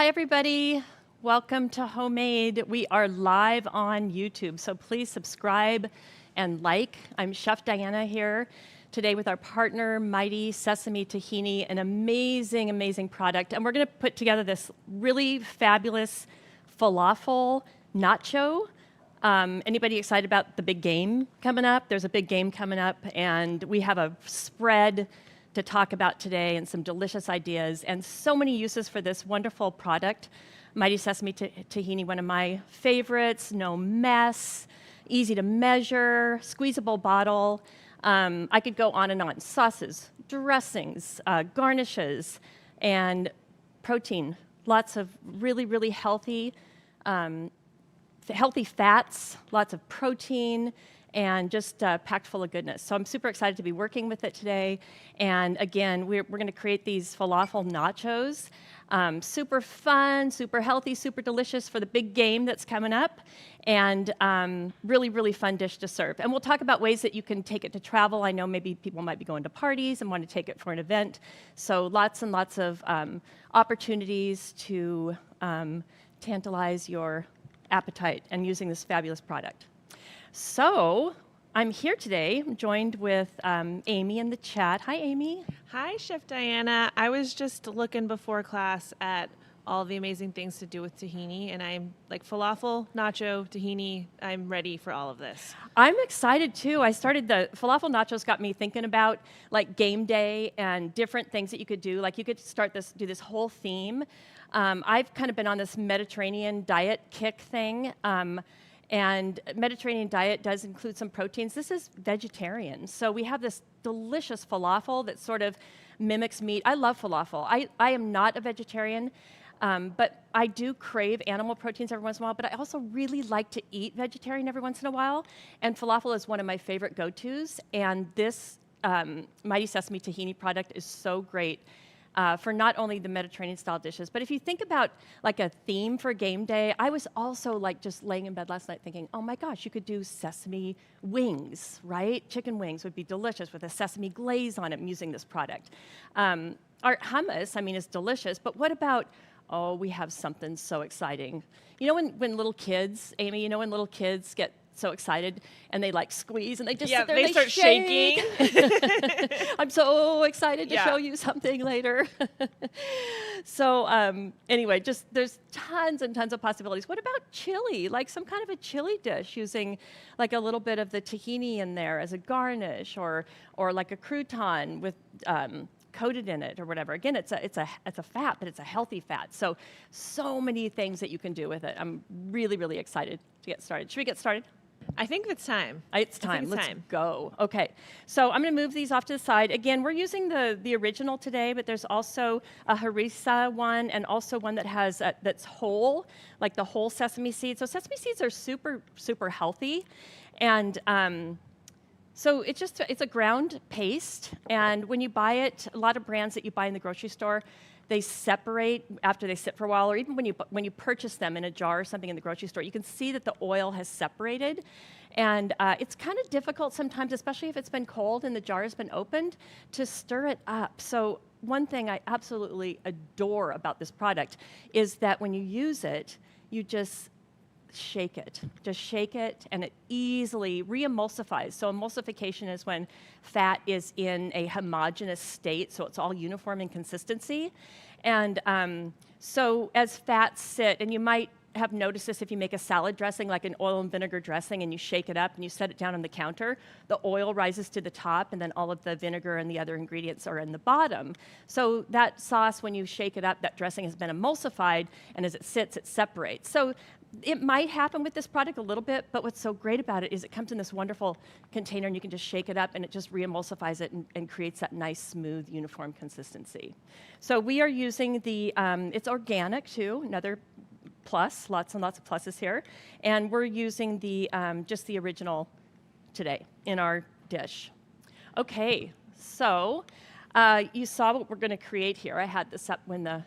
Hi, everybody. Welcome to Homemade. We are live on YouTube, so please subscribe and like. I'm Chef Diana here today with our partner, Mighty Sesame Tahini, an amazing, amazing product. And we're going to put together this really fabulous falafel nacho. Anybody excited about the big game coming up? There's a big game coming up, and we have a spread to talk about today and some delicious ideas and so many uses for this wonderful product. Mighty Sesame Tahini, one of my favorites, no mess, easy to measure, squeezable bottle. I could go on and on. Sauces, dressings, garnishes, and protein. Lots of really, really healthy fats, lots of protein, and just packed full of goodness. So I'm super excited to be working with it today. And again, we're going to create these falafel nachos. Super fun, super healthy, super delicious for the big game that's coming up. And really, really fun dish to serve. And we'll talk about ways that you can take it to travel. I know maybe people might be going to parties and want to take it for an event. So lots and lots of opportunities to tantalize your appetite and using this fabulous product. So I'm here today. I'm joined with Amy in the chat. Hi, Amy. Hi, Chef Diana. I was just looking before class at all the amazing things to do with tahini, and I'm like falafel, nacho, tahini. I'm ready for all of this. I'm excited too. I started the falafel nachos got me thinking about like game day and different things that you could do. Like you could do this whole theme. I've kind of been on this Mediterranean diet kick thing. And Mediterranean diet does include some proteins. This is vegetarian. So we have this delicious falafel that sort of mimics meat. I love falafel. I am not a vegetarian, but I do crave animal proteins every once in a while, but I also really like to eat vegetarian every once in a while. And falafel is one of my favorite go-tos. And this Mighty Sesame Tahini product is so great. For not only the Mediterranean style dishes, but if you think about like a theme for game day, I was also like just laying in bed last night thinking, oh my gosh, you could do sesame wings, right? Chicken wings would be delicious with a sesame glaze on it using this product. Our hummus, I mean, is delicious, but what about, oh, we have something so exciting. You know when little kids, Amy, you know when little kids get so excited and they like squeeze and they just sit there and they start shake. shaking. I'm so excited to show you something later. So anyway, just there's tons and tons of possibilities. What about chili? Like some kind of a chili dish using like a little bit of the tahini in there as a garnish, or like a crouton with coated in it or whatever. Again, it's a fat, but it's a healthy fat. So many things that you can do with it. I'm really, really excited to get started. Should we get started? I think it's time. It's time. Let's go. Okay. So I'm going to move these off to the side. Again, we're using the original today, but there's also a harissa one and also one that has that's whole, like the whole sesame seeds. So sesame seeds are super, super healthy. And so it's a ground paste. And when you buy it, a lot of brands that you buy in the grocery store, they separate after they sit for a while, or even when you purchase them in a jar or something in the grocery store, you can see that the oil has separated. And it's kind of difficult sometimes, especially if it's been cold and the jar has been opened, to stir it up. So one thing I absolutely adore about this product is that when you use it, you just shake it. Just shake it, and it easily re-emulsifies. So emulsification is when fat is in a homogeneous state, so it's all uniform in consistency. And so as fats sit, and you might have noticed this if you make a salad dressing, like an oil and vinegar dressing, and you shake it up and you set it down on the counter, the oil rises to the top, and then all of the vinegar and the other ingredients are in the bottom. So that sauce, when you shake it up, that dressing has been emulsified, and as it sits, it separates. So it might happen with this product a little bit, but what's so great about it is it comes in this wonderful container, and you can just shake it up, and it just re-emulsifies it and creates that nice, smooth, uniform consistency. So we are using the, it's organic too, another plus, lots and lots of pluses here. And we're using the just the original today in our dish. Okay, so you saw what we're going to create here. I had this up when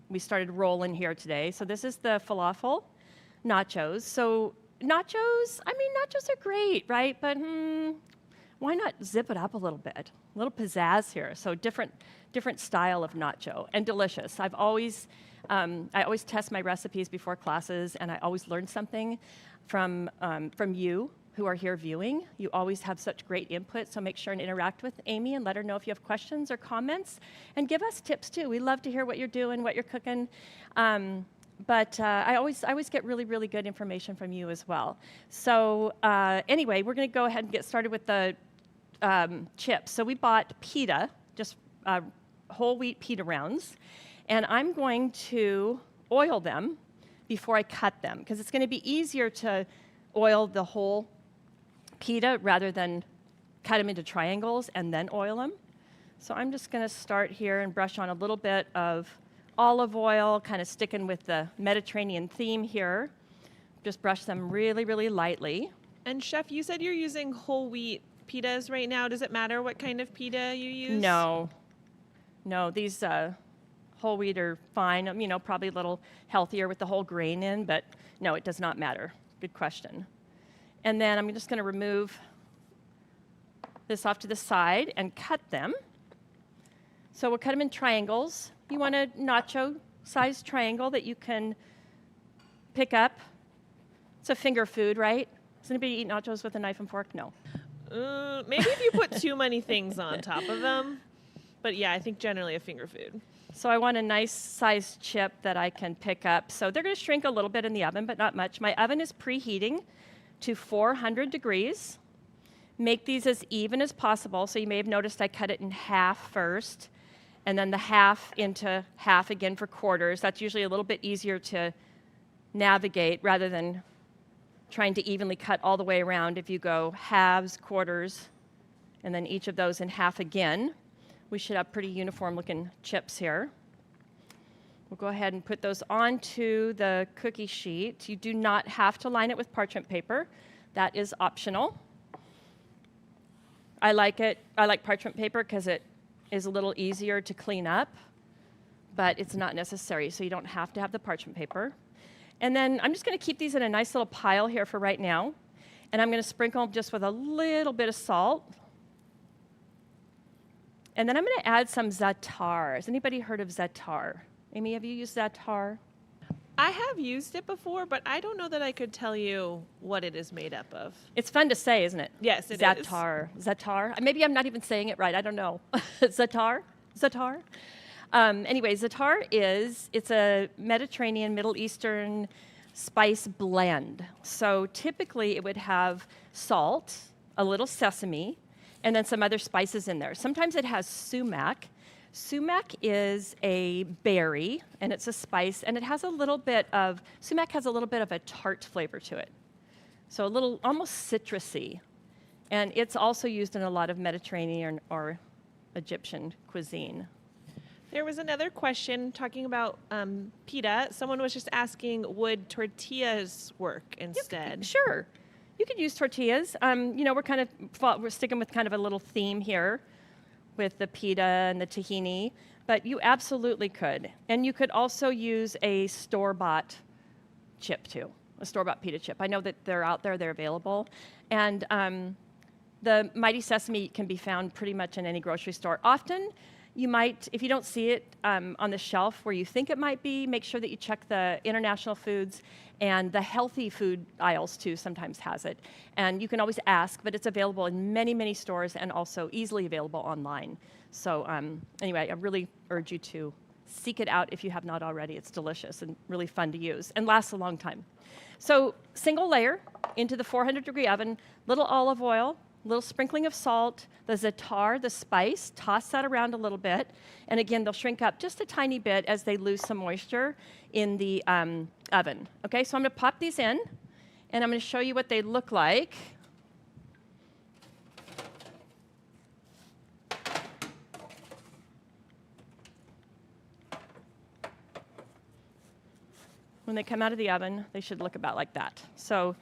we started rolling here today. So this is the falafel nachos. So nachos, I mean, nachos are great, right? But why not zip it up a little bit? A little pizzazz here. So different style of nacho, and delicious. I always test my recipes before classes, and I always learn something from you who are here viewing. You always have such great input, so make sure and interact with Amy and let her know if you have questions or comments, and give us tips too. We love to hear what you're doing, what you're cooking. But I always get really, really good information from you as well. So anyway, we're going to go ahead and get started with the chips. So we bought pita, just whole wheat pita rounds, and I'm going to oil them before I cut them, because it's going to be easier to oil the whole pita rather than cut them into triangles and then oil them. So I'm just going to start here and brush on a little bit of olive oil, kind of sticking with the Mediterranean theme here. Just brush them really, really lightly. And Chef, you said you're using whole wheat pitas right now. Does it matter what kind of pita you use? No, these whole wheat are fine. Probably a little healthier with the whole grain in, but no, it does not matter. Good question. And then I'm just going to remove this off to the side and cut them. So we'll cut them in triangles. You want a nacho-sized triangle that you can pick up. It's a finger food, right? Does anybody eat nachos with a knife and fork? No. Maybe if you put too many things on top of them. But yeah, I think generally a finger food. So I want a nice sized chip that I can pick up. So they're going to shrink a little bit in the oven, but not much. My oven is preheating to 400 degrees. Make these as even as possible. So you may have noticed I cut it in half first, and then the half into half again for quarters. That's usually a little bit easier to navigate rather than trying to evenly cut all the way around. If you go halves, quarters, and then each of those in half again, we should have pretty uniform looking chips here. We'll go ahead and put those onto the cookie sheet. You do not have to line it with parchment paper. That is optional. I like parchment paper because it is a little easier to clean up, but it's not necessary, so you don't have to have the parchment paper. And then I'm just going to keep these in a nice little pile here for right now, and I'm going to sprinkle them just with a little bit of salt. And then I'm going to add some za'atar. Has anybody heard of za'atar? Amy, have you used za'atar? I have used it before, but I don't know that I could tell you what it is made up of. It's fun to say, isn't it? Yes, it is. Za'atar. Za'atar. Maybe I'm not even saying it right. I don't know. Za'atar? Za'atar? Anyway, za'atar it's a Mediterranean, Middle Eastern spice blend. So typically it would have salt, a little sesame, and then some other spices in there. Sometimes it has sumac. Sumac is a berry, and it's a spice, and it has sumac has a little bit of a tart flavor to it. So a little, almost citrusy. And it's also used in a lot of Mediterranean or Egyptian cuisine. There was another question talking about pita. Someone was just asking, would tortillas work instead? Sure. You could use tortillas. We're sticking with kind of a little theme here with the pita and the tahini, but you absolutely could. And you could also use a store-bought chip too, a store-bought pita chip. I know that they're out there, they're available. And the Mighty Sesame can be found pretty much in any grocery store. Often, you might, if you don't see it on the shelf where you think it might be, make sure that you check the international foods, and the healthy food aisles too sometimes has it. And you can always ask, but it's available in many, many stores and also easily available online. So anyway, I really urge you to seek it out if you have not already. It's delicious and really fun to use and lasts a long time. So single layer into the 400-degree oven, little olive oil, little sprinkling of salt, the za'atar, the spice, toss that around a little bit. And again, they'll shrink up just a tiny bit as they lose some moisture in the oven. Okay, so I'm gonna pop these in, and I'm gonna show you what they look like. When they come out of the oven, they should look about like that. So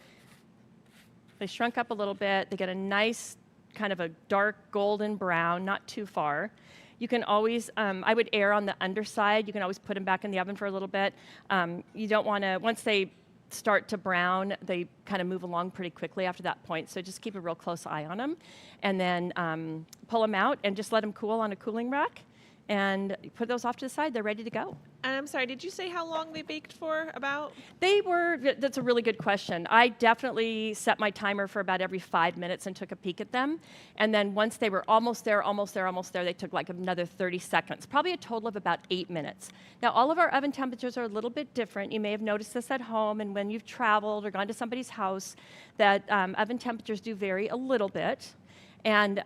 they shrunk up a little bit. They get a nice kind of a dark golden brown, not too far. You can always, I would err on the underside. You can always put them back in the oven for a little bit. You don't want to, once they start to brown, they kind of move along pretty quickly after that point. So just keep a real close eye on them. And then pull them out and just let them cool on a cooling rack. And put those off to the side. They're ready to go. And I'm sorry, did you say how long they baked for about? That's a really good question. I definitely set my timer for about every 5 minutes and took a peek at them. And then once they were almost there, they took like another 30 seconds, probably a total of about 8 minutes. Now, all of our oven temperatures are a little bit different. You may have noticed this at home and when you've traveled or gone to somebody's house, that oven temperatures do vary a little bit. And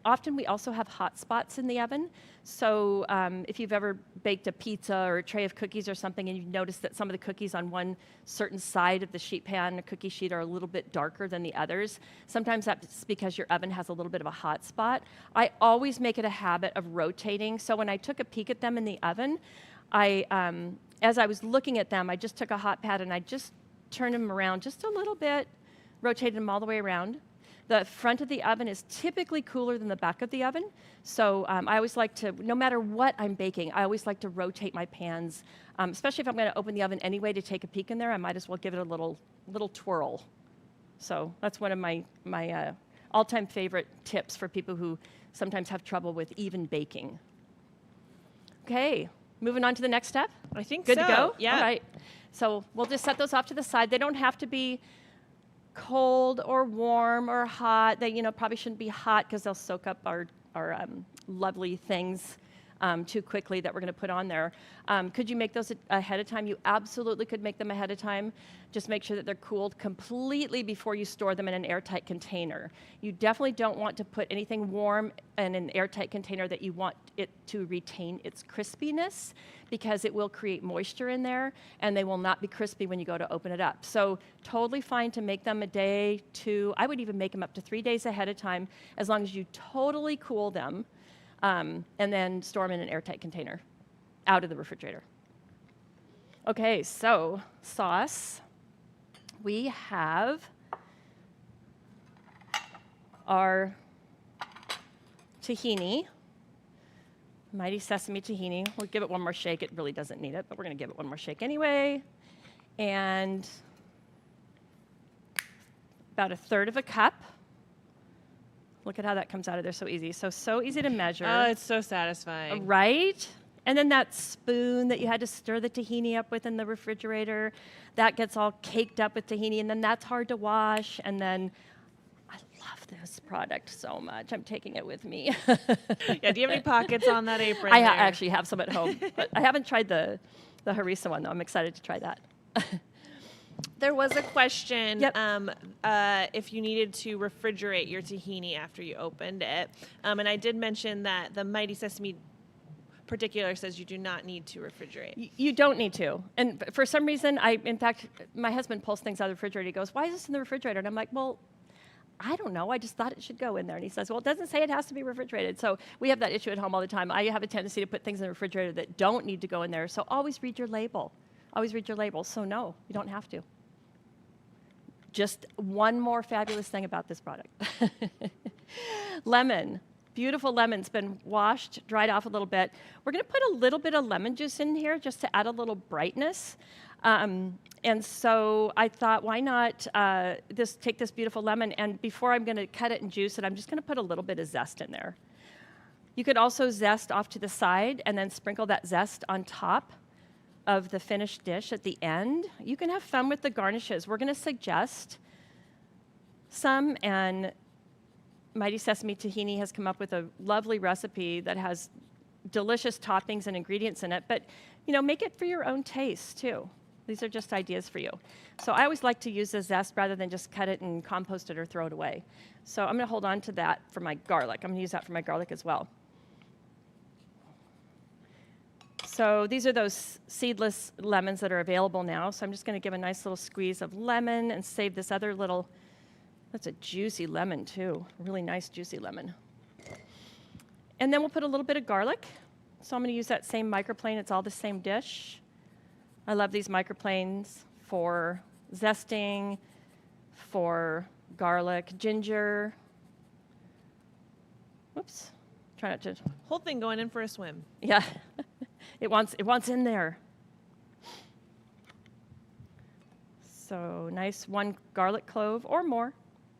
often we also have hot spots in the oven. So if you've ever baked a pizza or a tray of cookies or something and you've noticed that some of the cookies on one certain side of the sheet pan, a cookie sheet, are a little bit darker than the others, sometimes that's because your oven has a little bit of a hot spot. I always make it a habit of rotating. So when I took a peek at them in the oven, as I was looking at them, I just took a hot pad and I just turned them around just a little bit, rotated them all the way around. The front of the oven is typically cooler than the back of the oven. So I always like to, no matter what I'm baking, I always like to rotate my pans, especially if I'm going to open the oven anyway to take a peek in there. I might as well give it a little twirl. So that's one of my all-time favorite tips for people who sometimes have trouble with even baking. Okay, moving on to the next step. I think Good so. to go? Yeah. All right. So we'll just set those off to the side. They don't have to be cold or warm or hot. They, probably shouldn't be hot because they'll soak up our lovely things too quickly that we're going to put on there. Could you make those ahead of time? You absolutely could make them ahead of time. Just make sure that they're cooled completely before you store them in an airtight container. You definitely don't want to put anything warm in an airtight container that you want it to retain its crispiness, because it will create moisture in there and they will not be crispy when you go to open it up. So totally fine to make them a day, 2. I would even make them up to 3 days ahead of time, as long as you totally cool them. And then store them in an airtight container out of the refrigerator. Okay, so sauce. We have our tahini, Mighty Sesame Tahini. We'll give it one more shake. It really doesn't need it, but we're going to give it one more shake anyway. And about 1/3 of a cup. Look at how that comes out of there so easy. So easy to measure. Oh, it's so satisfying. Right? And then that spoon that you had to stir the tahini up with in the refrigerator, that gets all caked up with tahini, and then that's hard to wash. And then I love this product so much. I'm taking it with me. Yeah, do you have any pockets on that apron? I there? actually have some at home. But I haven't tried the harissa one, though. I'm excited to try that. There was a question Yep. if you needed to refrigerate your tahini after you opened it. And I did mention that the Mighty Sesame particular says you do not need to refrigerate. You don't need to. And for some reason, in fact, my husband pulls things out of the refrigerator. He goes, "Why is this in the refrigerator?" And I'm like, "Well, I don't know. I just thought it should go in there." And he says, "Well, it doesn't say it has to be refrigerated." So we have that issue at home all the time. I have a tendency to put things in the refrigerator that don't need to go in there. So always read your label. Always read your label. So no, you don't have to. Just one more fabulous thing about this product. Lemon. Beautiful lemon's been washed, dried off a little bit. We're going to put a little bit of lemon juice in here just to add a little brightness. And so I thought, why not take this beautiful lemon, and before I'm going to cut it and juice it, I'm just going to put a little bit of zest in there. You could also zest off to the side and then sprinkle that zest on top of the finished dish at the end. You can have fun with the garnishes. We're going to suggest some, and Mighty Sesame Tahini has come up with a lovely recipe that has delicious toppings and ingredients in it, but make it for your own taste too. These are just ideas for you. So I always like to use the zest rather than just cut it and compost it or throw it away. So I'm going to hold on to that for my garlic. I'm going to use that for my garlic as well. So these are those seedless lemons that are available now. So I'm just going to give a nice little squeeze of lemon and save this other little. That's a juicy lemon, too. A really nice, juicy lemon. And then we'll put a little bit of garlic. So I'm going to use that same microplane. It's all the same dish. I love these microplanes for zesting, for garlic, ginger. Whoops. Try not to. Whole thing going in for a swim. Yeah. It wants in there. So nice 1 garlic clove or more,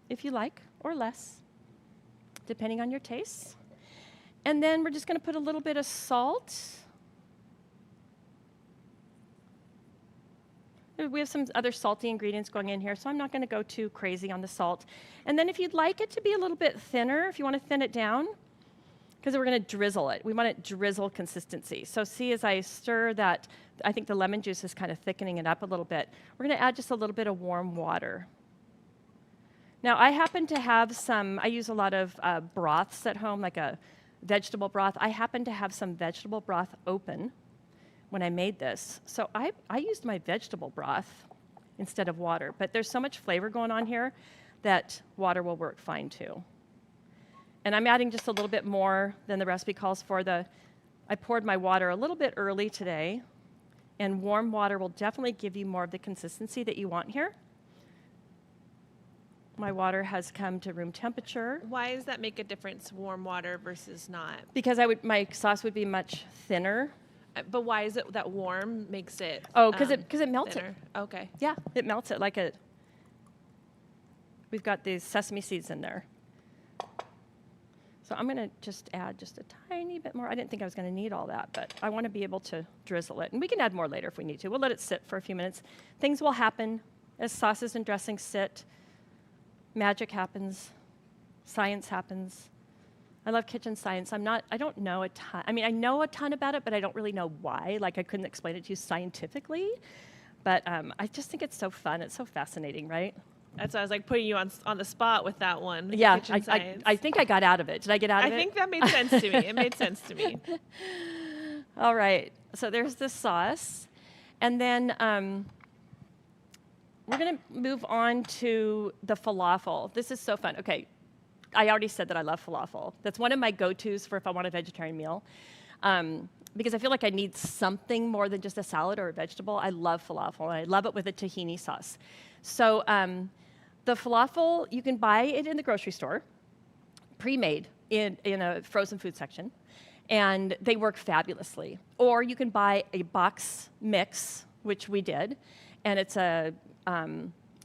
if you like, or less, depending on your tastes. And then we're just going to put a little bit of salt. We have some other salty ingredients going in here, so I'm not going to go too crazy on the salt. And then if you'd like it to be a little bit thinner, if you want to thin it down, because we're going to drizzle it. We want it drizzle consistency. So see, as I stir that, I think the lemon juice is kind of thickening it up a little bit. We're going to add just a little bit of warm water. Now, I happen to have some, I use a lot of broths at home, like a vegetable broth. I happen to have some vegetable broth open when I made this. So I used my vegetable broth instead of water. But there's so much flavor going on here that water will work fine too. And I'm adding just a little bit more than the recipe calls for. I poured my water a little bit early today, and warm water will definitely give you more of the consistency that you want here. My water has come to room temperature. Why does that make a difference, warm water versus not? Because my sauce would be much thinner. But why is it that warm makes it? Oh, because it melts thinner? it. Okay. Yeah, it melts it like it. We've got these sesame seeds in there. So I'm going to just add just a tiny bit more. I didn't think I was going to need all that, but I want to be able to drizzle it. And we can add more later if we need to. We'll let it sit for a few minutes. Things will happen as sauces and dressings sit. Magic happens. Science happens. I love kitchen science. I don't know a ton. I mean, I know a ton about it, but I don't really know why. Like, I couldn't explain it to you scientifically. But I just think it's so fun. It's so fascinating, right? That's why I was like putting you on the spot with that one. Yeah, kitchen science. I think I got out of it. Did I get out of it? I think that made sense to me. It made sense to me. All right. So there's the sauce. And then we're going to move on to the falafel. This is so fun. Okay. I already said that I love falafel. That's one of my go-tos for if I want a vegetarian meal. Because I feel like I need something more than just a salad or a vegetable. I love falafel, and I love it with a tahini sauce. So the falafel, you can buy it in the grocery store, pre-made in a frozen food section, and they work fabulously. Or you can buy a box mix, which we did, and it's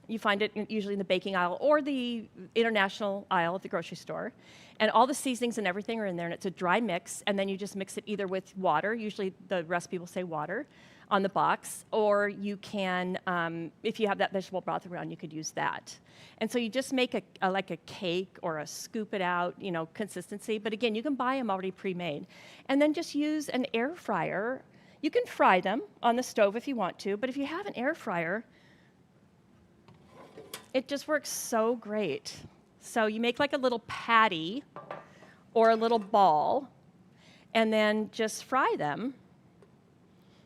you find it usually in the baking aisle or the international aisle at the grocery store. And all the seasonings and everything are in there, and it's a dry mix, and then you just mix it either with water, usually the recipe will say water, on the box, or you can, if you have that vegetable broth around, you could use that. And so you just make like a cake or a scoop it out, consistency. But again, you can buy them already pre-made. And then just use an air fryer. You can fry them on the stove if you want to, but if you have an air fryer, it just works so great. So you make like a little patty or a little ball, and then just fry them.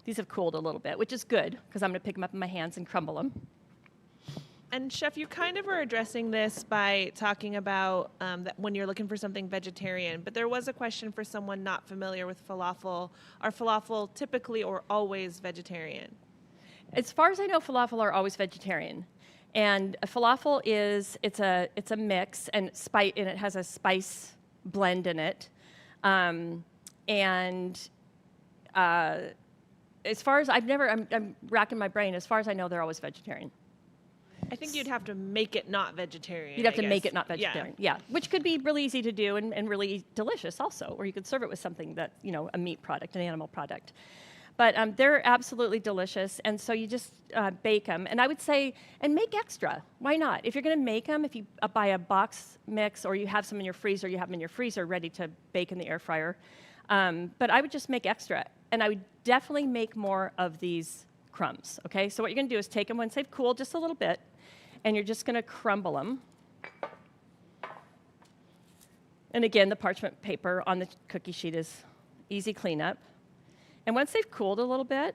These have cooled a little bit, which is good, because I'm going to pick them up in my hands and crumble them. And Chef, you kind of were addressing this by talking about that when you're looking for something vegetarian, but there was a question for someone not familiar with falafel. Are falafel typically or always vegetarian? As far as I know, falafel are always vegetarian. And a falafel it's a mix, and it has a spice blend in it. As far as I'm racking my brain. As far as I know, they're always vegetarian. I think you'd have to make it not vegetarian. You'd have to make it not vegetarian, yeah. Which could be really easy to do and really delicious also. Or you could serve it with something that, a meat product, an animal product. But they're absolutely delicious, and so you just bake them. And I would say, and make extra. Why not? If you're going to make them, if you buy a box mix or you have some in your freezer, you have them in your freezer ready to bake in the air fryer. But I would just make extra, and I would definitely make more of these crumbs, okay? So what you're going to do is take them once they've cooled just a little bit, and you're just going to crumble them. And again, the parchment paper on the cookie sheet is easy cleanup. And once they've cooled a little bit,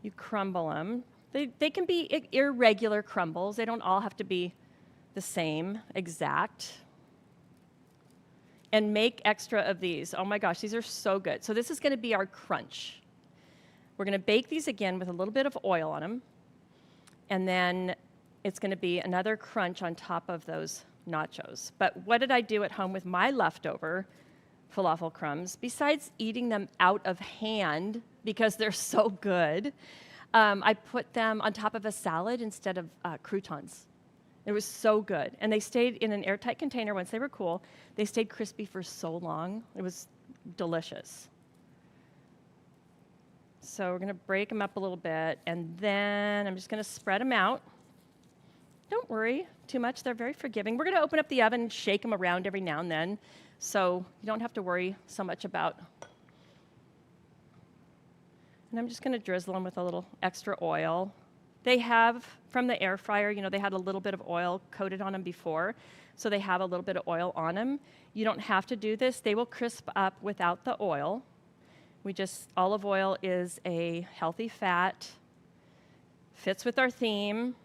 you crumble them. They can be irregular crumbles. They don't all have to be the same exact. And make extra of these. Oh my gosh, these are so good. So this is going to be our crunch. We're going to bake these again with a little bit of oil on them. And then it's going to be another crunch on top of those nachos. But what did I do at home with my leftover falafel crumbs? Besides eating them out of hand because they're so good, I put them on top of a salad instead of croutons. It was so good. And they stayed in an airtight container once they were cool. They stayed crispy for so long. It was delicious. So we're going to break them up a little bit, and then I'm just going to spread them out. Don't worry too much. They're very forgiving. We're going to open up the oven and shake them around every now and then, so you don't have to worry so much about. And I'm just going to drizzle them with a little extra oil. They have, from the air fryer, they had a little bit of oil coated on them before, so they have a little bit of oil on them. You don't have to do this. They will crisp up without the oil. Olive oil is a healthy fat, fits with our theme.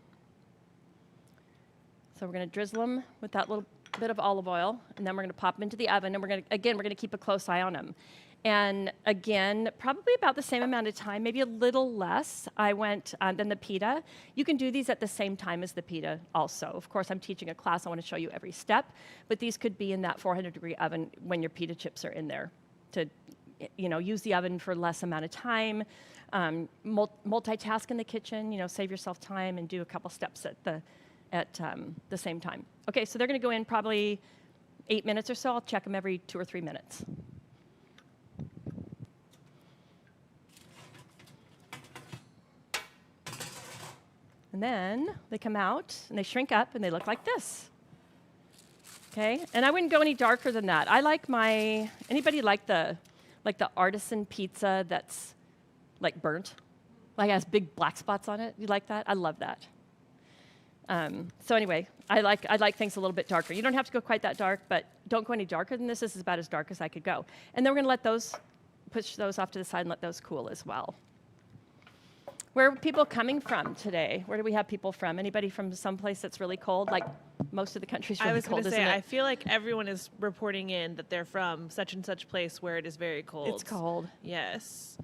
So we're going to drizzle them with that little bit of olive oil, and then we're going to pop them into the oven, and we're going to keep a close eye on them. And again, probably about the same amount of time, maybe a little less than the pita. You can do these at the same time as the pita also. Of course, I'm teaching a class. I want to show you every step, but these could be in that 400-degree oven when your pita chips are in there to use the oven for less amount of time, multitask in the kitchen, save yourself time and do a couple steps at the same time. Okay, so they're going to go in probably 8 minutes or so. I'll check them every 2 or 3 minutes. And then they come out and they shrink up and they look like this. Okay, and I wouldn't go any darker than that. I like anybody like the artisan pizza that's like burnt, like has big black spots on it? You like that? I love that. So anyway, I like things a little bit darker. You don't have to go quite that dark, but don't go any darker than this. This is about as dark as I could go. And then we're going to push those off to the side and let those cool as well. Where are people coming from today? Where do we have people from? Anybody from someplace that's really cold? Like most of the country's really cold, isn't it? I feel like everyone is reporting in that they're from such and such place where it is very cold. It's cold. Yes.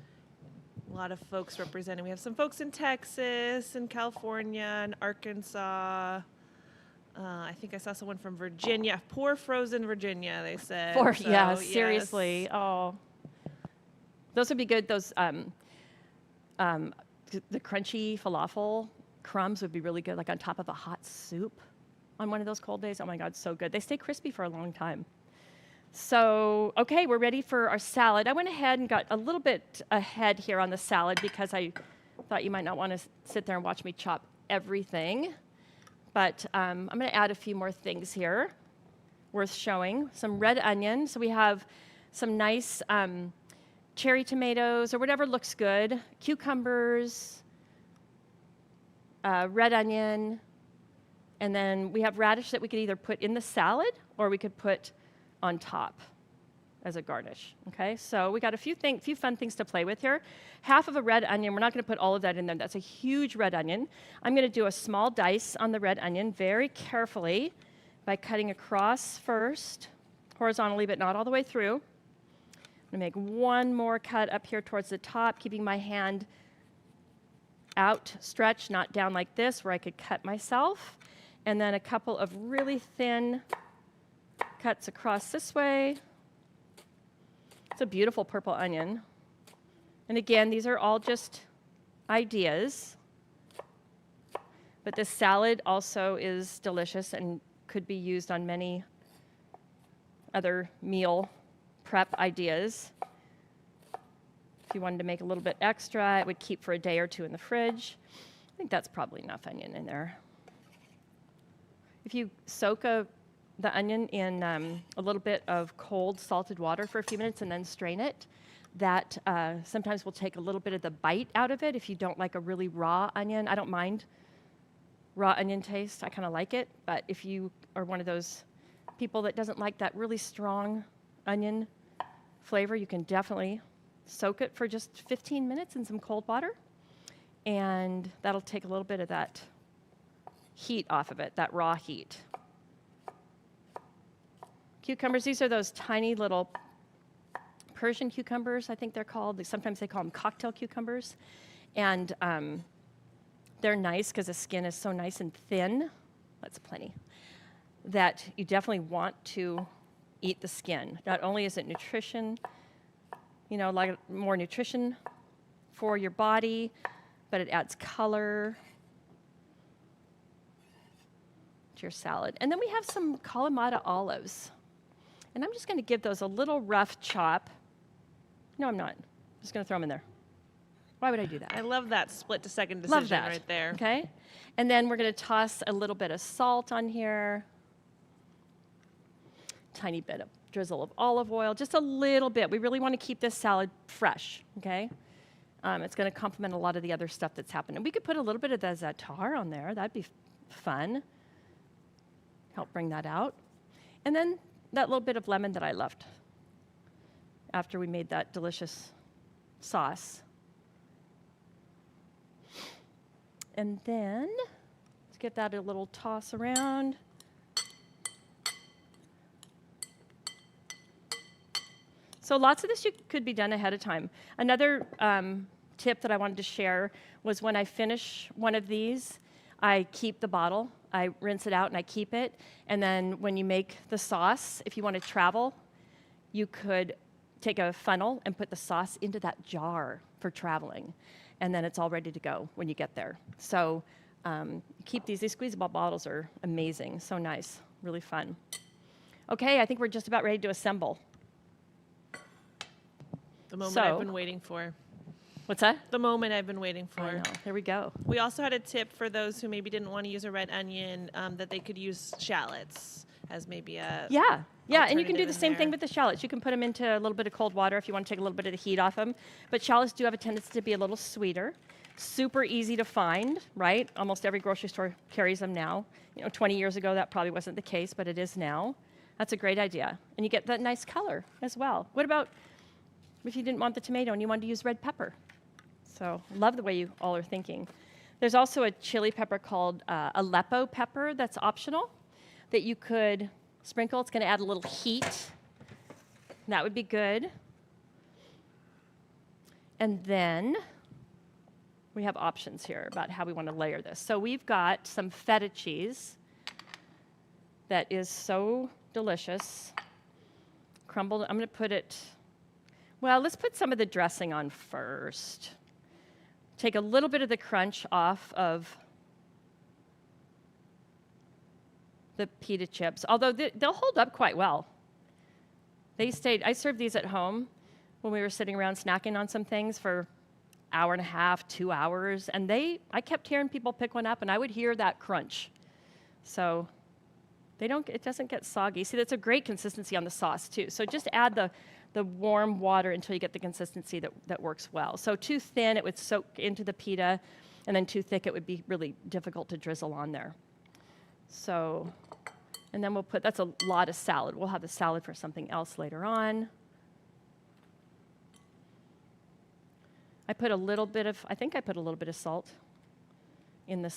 A lot of folks representing. We have some folks in Texas and California and Arkansas. I think I saw someone from Virginia. Poor frozen Virginia, they said. Yes. Seriously. Oh. Those would be good. Those the crunchy falafel crumbs would be really good, like on top of a hot soup on one of those cold days. Oh my God, so good. They stay crispy for a long time. So, okay, we're ready for our salad. I went ahead and got a little bit ahead here on the salad because I thought you might not want to sit there and watch me chop everything. But I'm going to add a few more things here worth showing. Some red onion. So we have some nice cherry tomatoes or whatever looks good, cucumbers, red onion, and then we have radish that we could either put in the salad or we could put on top as a garnish. Okay, so we got a few fun things to play with here. Half of a red onion, we're not going to put all of that in there. That's a huge red onion. I'm going to do a small dice on the red onion very carefully by cutting across first, horizontally but not all the way through. I'm going to make one more cut up here towards the top, keeping my hand out, stretched, not down like this, where I could cut myself. And then a couple of really thin cuts across this way. It's a beautiful purple onion. And again, these are all just ideas. But this salad also is delicious and could be used on many other meal prep ideas. If you wanted to make a little bit extra, it would keep for a day or two in the fridge. I think that's probably enough onion in there. If you soak the onion in a little bit of cold salted water for a few minutes and then strain it, that sometimes will take a little bit of the bite out of it. If you don't like a really raw onion, I don't mind raw onion taste. I kind of like it. But if you are one of those people that doesn't like that really strong onion flavor, you can definitely soak it for just 15 minutes in some cold water, and that'll take a little bit of that heat off of it, that raw heat. Cucumbers, these are those tiny little Persian cucumbers, I think they're called. Sometimes they call them cocktail cucumbers, and they're nice because the skin is so nice and thin. That's plenty. That you definitely want to eat the skin. Not only is it nutrition, like more nutrition for your body, but it adds color to your salad. And then we have some Kalamata olives. And I'm just going to give those a little rough chop. No, I'm not. I'm just going to throw them in there. Why would I do that? I love that split-to-second Love decision that. right there. Okay. And then we're going to toss a little bit of salt on here. Tiny bit of drizzle of olive oil, just a little bit. We really want to keep this salad fresh, okay? It's going to complement a lot of the other stuff that's happening. We could put a little bit of the za'atar on there. That'd be fun. Help bring that out. And then that little bit of lemon that I left after we made that delicious sauce. And then let's give that a little toss around. So lots of this could be done ahead of time. Another tip that I wanted to share was when I finish one of these, I keep the bottle. I rinse it out and I keep it. And then when you make the sauce, if you want to travel, you could take a funnel and put the sauce into that jar for traveling. And then it's all ready to go when you get there. So keep these. These squeezable bottles are amazing. So nice. Really fun. Okay, I think we're just about ready to assemble. The moment I've been waiting for. What's that? The moment I've been waiting for. I know. There we go. We also had a tip for those who maybe didn't want to use a red onion, that they could use shallots as maybe a Yeah, and you can do alternative the in same there. thing with the shallots. You can put them into a little bit of cold water if you want to take a little bit of the heat off them. But shallots do have a tendency to be a little sweeter. Super easy to find, right? Almost every grocery store carries them now. 20 years ago that probably wasn't the case, but it is now. That's a great idea. And you get that nice color as well. What about if you didn't want the tomato and you wanted to use red pepper? So love the way you all are thinking. There's also a chili pepper called Aleppo pepper that's optional that you could sprinkle. It's going to add a little heat. That would be good. And then we have options here about how we want to layer this. So we've got some feta cheese that is so delicious. Crumbled. I'm going to put it, well, let's put some of the dressing on first. Take a little bit of the crunch off of the pita chips, although they'll hold up quite well. I served these at home when we were sitting around snacking on some things for an hour and a half, 2 hours, and I kept hearing people pick one up, and I would hear that crunch. So it doesn't get soggy. See, that's a great consistency on the sauce, too. So just add the warm water until you get the consistency that works well. So too thin, it would soak into the pita, and then too thick, it would be really difficult to drizzle on there. So, and then that's a lot of salad. We'll have the salad for something else later on. I think I put a little bit of salt in the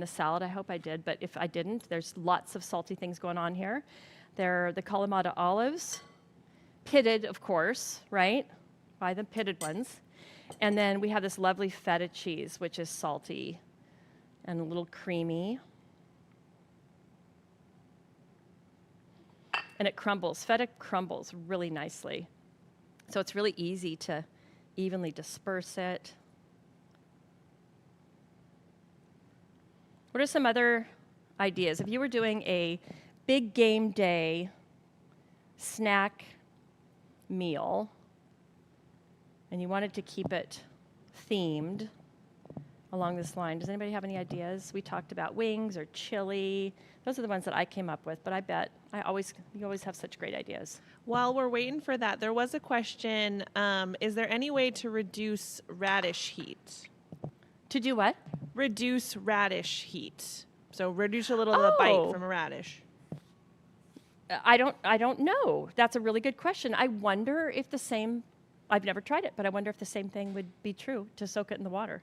salad. I hope I did, but if I didn't, there's lots of salty things going on here. They're the Kalamata olives. Pitted, of course, right? Buy the pitted ones. And then we have this lovely feta cheese, which is salty and a little creamy. And it crumbles. Feta crumbles really nicely. So it's really easy to evenly disperse it. What are some other ideas? If you were doing a big game day snack meal and you wanted to keep it themed along this line, does anybody have any ideas? We talked about wings or chili. Those are the ones that I came up with, but I bet you always have such great ideas. While we're waiting for that, there was a question, is there any way to reduce radish heat? To do what? Reduce radish heat. So reduce a little of the bite from a radish. I don't know. That's a really good question. I wonder if I've never tried it, but I wonder if the same thing would be true to soak it in the water,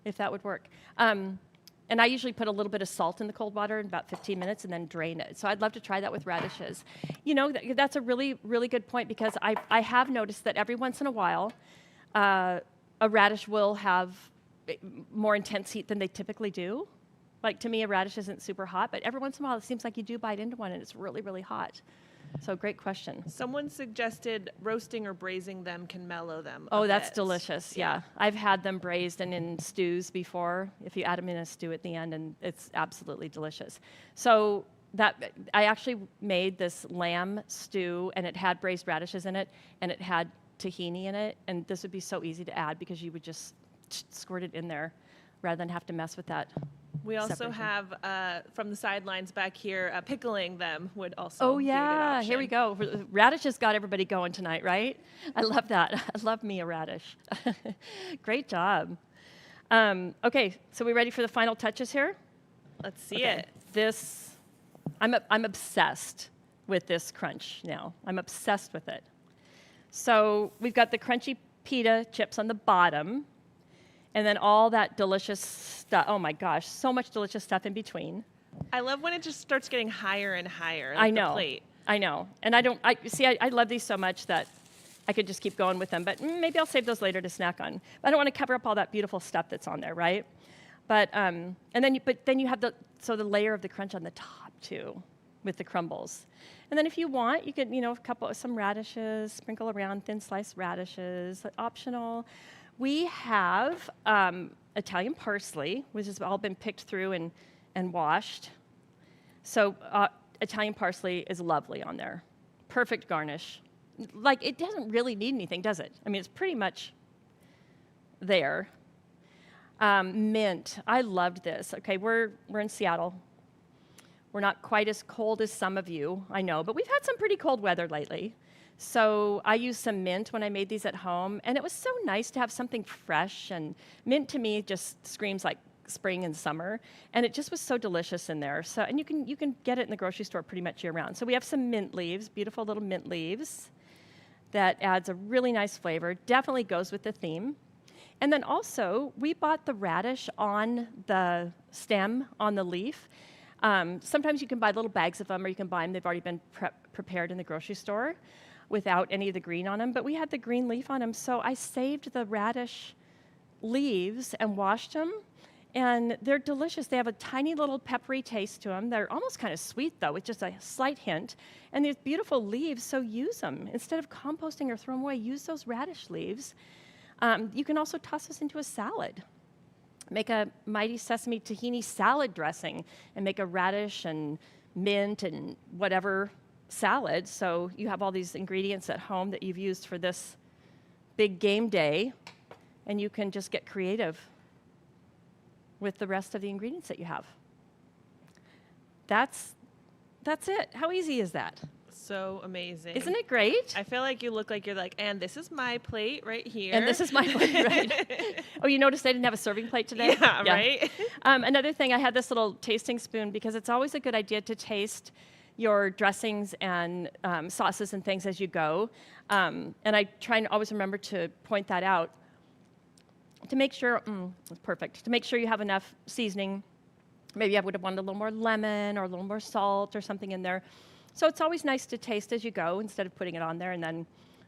if that would work. And I usually put a little bit of salt in the cold water in about 15 minutes and then drain it. So I'd love to try that with radishes. That's a really, really good point because I have noticed that every once in a while, a radish will have more intense heat than they typically do. Like to me, a radish isn't super hot, but every once in a while it seems like you do bite into one and it's really, really hot. So great question. Someone suggested roasting or braising them can mellow them. Oh, a that's bit. delicious. Yeah. I've had them braised and in stews before. If you add them in a stew at the end, and it's absolutely delicious. So that I actually made this lamb stew, and it had braised radishes in it, and it had tahini in it, and this would be so easy to add because you would just squirt it in there rather than have to mess with that. We also separation. have, from the sidelines back here, pickling them would also Oh be a good yeah, here we option. go. Radishes got everybody going tonight, right? I love that. I love me a radish. Great job. Okay, so we ready for the final touches here? Let's see Okay. it. This, I'm obsessed with this crunch now. I'm obsessed with it. So we've got the crunchy pita chips on the bottom, and then all that delicious stuff. Oh my gosh, so much delicious stuff in between. I love when it just starts getting higher and higher. Like I know. The plate. I know. And I love these so much that I could just keep going with them, but maybe I'll save those later to snack on. But I don't want to cover up all that beautiful stuff that's on there, right? But then you have the layer of the crunch on the top too, with the crumbles. And then if you want, you could, some radishes, sprinkle around thin sliced radishes, optional. We have Italian parsley, which has all been picked through and washed. So Italian parsley is lovely on there. Perfect garnish. Like, it doesn't really need anything, does it? I mean, it's pretty much there. Mint. I loved this. Okay, we're in Seattle. We're not quite as cold as some of you, I know, but we've had some pretty cold weather lately. So I used some mint when I made these at home, and it was so nice to have something fresh. And mint to me just screams like spring and summer, and it just was so delicious in there. So, and you can get it in the grocery store pretty much year round. So we have some mint leaves, beautiful little mint leaves. That adds a really nice flavor. Definitely goes with the theme. And then also, we bought the radish on the stem, on the leaf. Sometimes you can buy little bags of them, or you can buy them. They've already been prepared in the grocery store without any of the green on them. But we had the green leaf on them, so I saved the radish leaves and washed them. And they're delicious. They have a tiny little peppery taste to them. They're almost kind of sweet, though, with just a slight hint. And these beautiful leaves, so use them. Instead of composting or throwing away, use those radish leaves. You can also toss this into a salad. Make a Mighty Sesame Tahini salad dressing and make a radish and mint and whatever salad. So you have all these ingredients at home that you've used for this big game day, and you can just get creative with the rest of the ingredients that you have. That's it. How easy is that? So amazing. Isn't it great? I feel like you look like you're like, and this is my plate right here. And this is my plate, right? Oh, you noticed I didn't have a serving plate today? Yeah, right? Another thing, I had this little tasting spoon because it's always a good idea to taste your dressings and sauces and things as you go. And I try and always remember to point that out to make sure, it's perfect, to make sure you have enough seasoning. Maybe I would have wanted a little more lemon or a little more salt or something in there. So it's always nice to taste as you go instead of putting it on there and then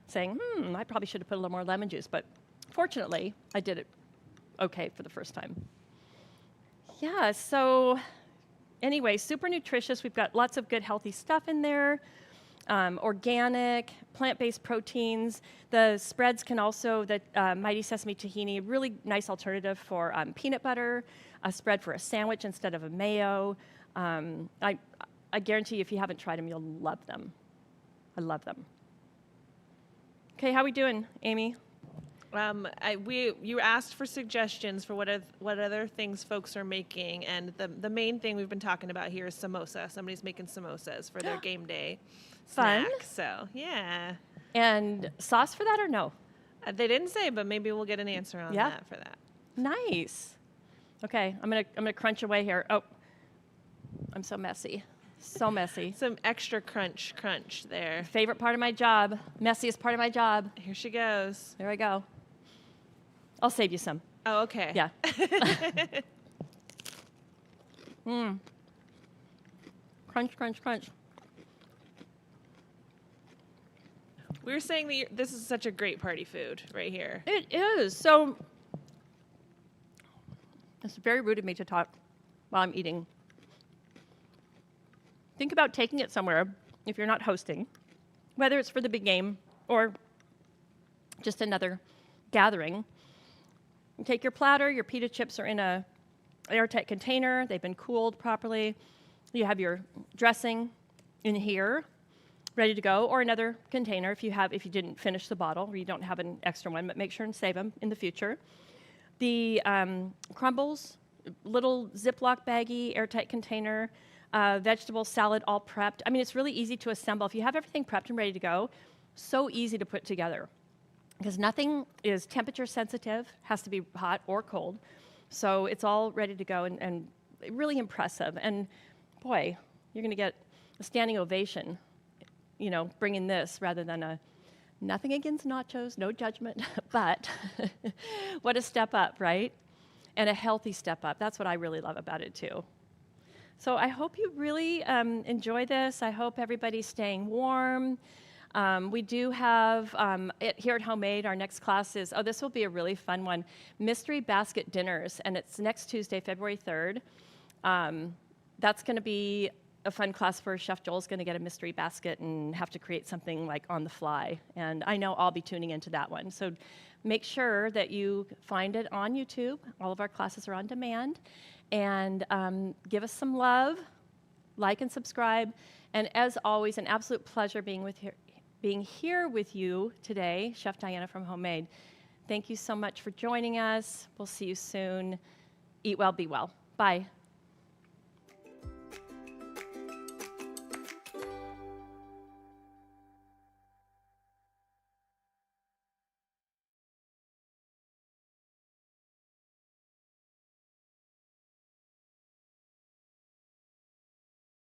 saying, I probably should have put a little more lemon juice. But fortunately, I did it okay for the first time. Yeah, so anyway, super nutritious. We've got lots of good healthy stuff in there. Organic, plant-based proteins. The spreads can also, the Mighty Sesame Tahini, a really nice alternative for peanut butter, a spread for a sandwich instead of a mayo. I guarantee you, if you haven't tried them, you'll love them. I love them. Okay, how we doing, Amy? You asked for suggestions for what other things folks are making, and the main thing we've been talking about here is samosa. Somebody's making samosas for their game day Fun. snack. So yeah. And sauce for that or no? They didn't say, but maybe we'll get an answer on that for that. Nice. Okay, I'm gonna crunch away here. Oh, I'm so messy. So messy. Some extra crunch there. Favorite part of my job. Messiest part of my job. Here she goes. There I go. I'll save you some. Oh, okay. Yeah. Crunch, crunch, crunch. We were saying that this is such a great party food right here. It is. So it's very rude of me to talk while I'm eating. Think about taking it somewhere if you're not hosting. whether it's for the big game or just another gathering. You take your platter, your pita chips are in a airtight container, they've been cooled properly. You have your dressing in here, ready to go, or another container if you didn't finish the bottle or you don't have an extra one, but make sure and save them in the future. The crumbles, little Ziploc baggie, airtight container, vegetable salad all prepped. I mean, it's really easy to assemble. If you have everything prepped and ready to go, so easy to put together because nothing is temperature sensitive, has to be hot or cold. So it's all ready to go and really impressive. And boy, you're going to get a standing ovation, bringing this rather than nothing against nachos, no judgment, but what a step up, right? And a healthy step up. That's what I really love about it too. So I hope you really enjoy this. I hope everybody's staying warm. We do have, here at Homemade, our next class is, this will be a really fun one, Mystery Basket Dinners, and it's next Tuesday, February 3rd. That's going to be a fun class where Chef Joel's going to get a mystery basket and have to create something like on the fly. And I know I'll be tuning into that one. So make sure that you find it on YouTube. All of our classes are on demand. And give us some love, like and subscribe. And as always, an absolute pleasure being here with you today, Chef Diana from Homemade. Thank you so much for joining us. We'll see you soon. Eat well, be well. Bye.